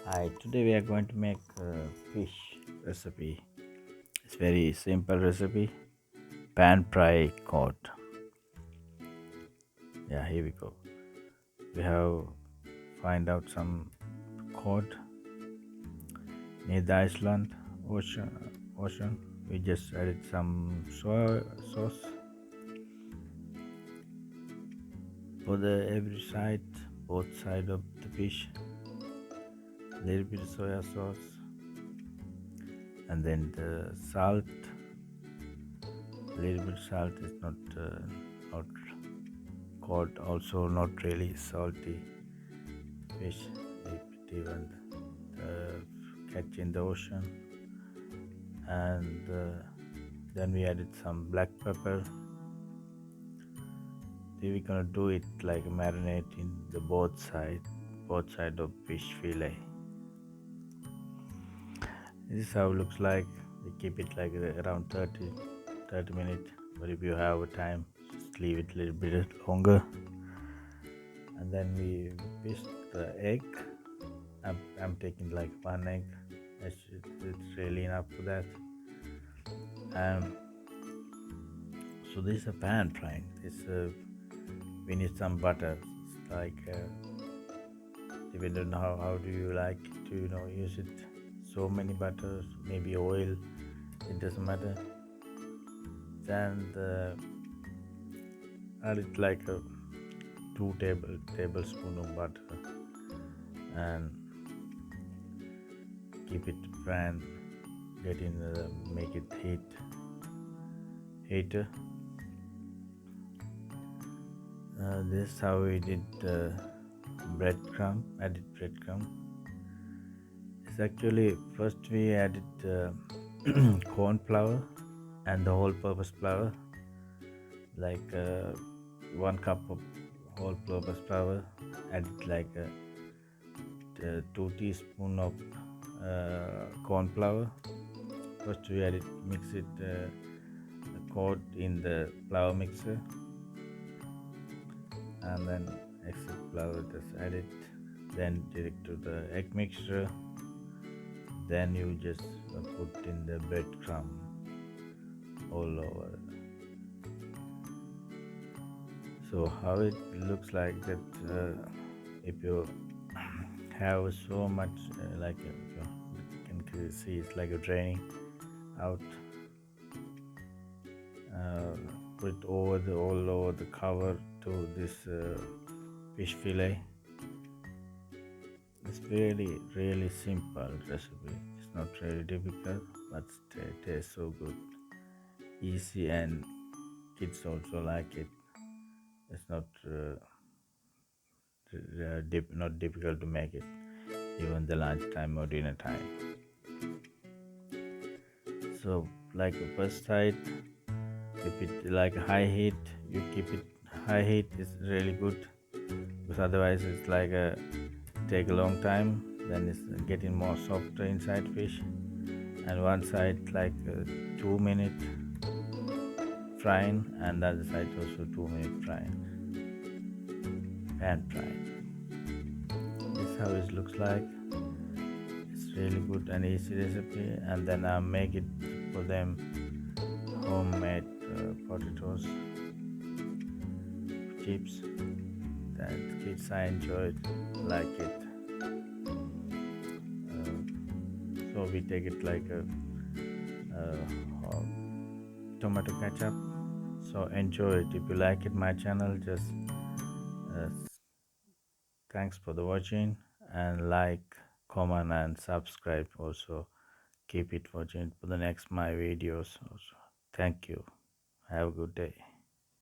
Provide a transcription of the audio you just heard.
Hi, today we are going to make a fish recipe. It's very simple recipe. Pan fry cod. Yeah, here we go. We have find out some cod near the Iceland ocean. We just added some soy sauce for the every side, both side of the fish. Little bit of soya sauce, and then the salt. Little bit salt is not cod, also not really salty fish. Even catch in the ocean, and then we added some black pepper. Then we're gonna do it like marinate in the both side of fish fillet. This is how it looks like. We keep it like around 30 minutes, but if you have a time, just leave it a little bit longer. And then we whisk the egg. I'm taking like one egg. It's really enough for that. So this is a pan frying. We need some butter. It's like depending on how do you like to use it. So many butters, maybe oil. It doesn't matter. Then add it like a 2 tablespoon of butter and keep it pan. Make it heater. This is how we did added breadcrumb. It's actually first we added corn flour and the all-purpose flour, like 1 cup of all-purpose flour. Added like 2 teaspoons of corn flour. First we mix it cod in the flour mixer, and then extra flour just add it, then direct to the egg mixture. Then you just put in the breadcrumb all over. So how it looks like that, if you have so much like you can see it's like a draining out. Put all over the cover to this fish fillet. It's really simple recipe. It's not really difficult, but it tastes so good, easy, and kids also like it. It's not difficult to make it, even the lunchtime or dinner time. So like the first side, keep it like high heat. You keep it high heat is really good, because otherwise it's like take a long time. Then it's getting more softer inside fish. And one side like 2 minute frying, and the other side also 2 minute frying. Pan frying. This is how it looks like. It's really good and easy recipe. And then I make it for them homemade potatoes chips that kids I enjoyed, like it. So we take it like a tomato ketchup. So enjoy it. If you like it, my channel, just uh, thanks for the watching, and like, comment, and subscribe. Also keep it watching for the next my videos also. Thank you. Have a good day.